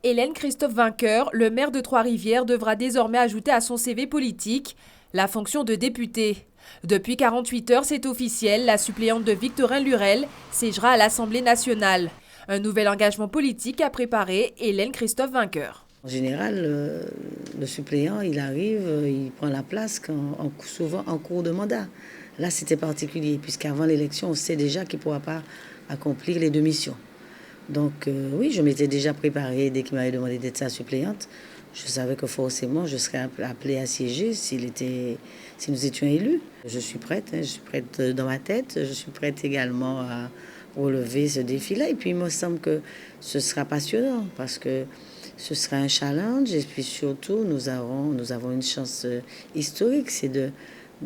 Hélène Christophe Vainqueur, le maire de Trois-Rivières, devra désormais ajouter à son CV politique la fonction de député. Depuis 48 heures, c'est officiel, la suppléante de Victorin Lurel siégera à l'Assemblée nationale. Un nouvel engagement politique a préparé Hélène Christophe Vainqueur. En général, le suppléant, il arrive, il prend la place souvent en cours de mandat. Là, c'était particulier, puisqu'avant l'élection, on sait déjà qu'il ne pourra pas accomplir les deux missions. Donc oui, je m'étais déjà préparée dès qu'il m'avait demandé d'être sa suppléante. Je savais que forcément, je serais appelée à siéger si nous étions élus. Je suis prête dans ma tête, je suis prête également à relever ce défi-là. Et puis, il me semble que ce sera passionnant parce que ce sera un challenge. Et puis surtout, nous avons une chance historique, c'est de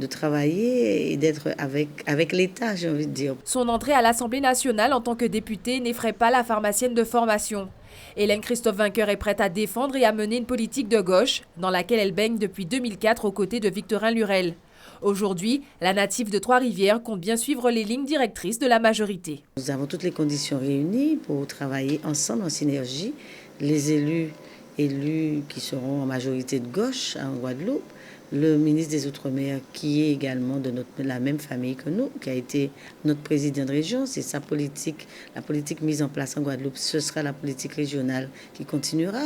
travailler et d'être avec l'État, j'ai envie de dire. Son entrée à l'Assemblée nationale en tant que députée n'effraie pas la pharmacienne de formation. Hélène Christophe Vainqueur est prête à défendre et à mener une politique de gauche dans laquelle elle baigne depuis 2004 aux côtés de Victorin Lurel. Aujourd'hui, la native de Trois-Rivières compte bien suivre les lignes directrices de la majorité. Nous avons toutes les conditions réunies pour travailler ensemble en synergie. Les élus qui seront en majorité de gauche en Guadeloupe, le ministre des Outre-mer qui est également de la même famille que nous, qui a été notre président de région, c'est sa politique, la politique mise en place en Guadeloupe, ce sera la politique régionale qui continuera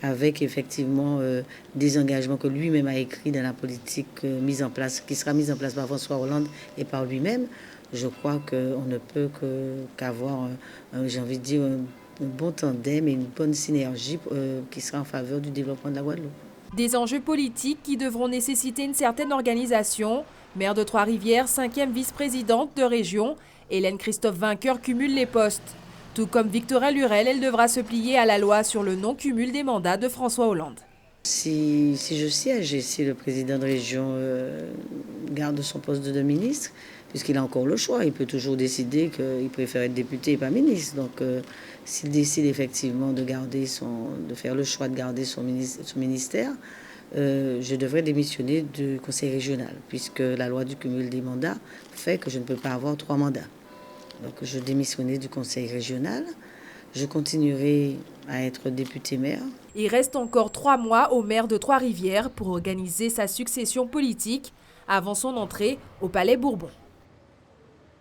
avec effectivement des engagements que lui-même a écrits dans la politique mise en place, qui sera mise en place par François Hollande et par lui-même. Je crois qu'on ne peut qu'avoir, j'ai envie de dire, un bon tandem et une bonne synergie qui sera en faveur du développement de la Guadeloupe. Des enjeux politiques qui devront nécessiter une certaine organisation. Maire de Trois-Rivières, 5e vice-présidente de région, Hélène Christophe Vainqueur cumule les postes. Tout comme Victorin Lurel, elle devra se plier à la loi sur le non-cumul des mandats de François Hollande. Si je siège et si le président de région garde son poste de ministre, puisqu'il a encore le choix, il peut toujours décider qu'il préfère être député et pas ministre. Donc s'il décide effectivement de faire le choix de garder son ministère, je devrais démissionner du conseil régional, puisque la loi du cumul des mandats fait que je ne peux pas avoir 3 mandats. Donc je démissionnerai du conseil régional. Je continuerai à être député-maire. Il reste encore 3 mois au maire de Trois-Rivières pour organiser sa succession politique avant son entrée au Palais Bourbon.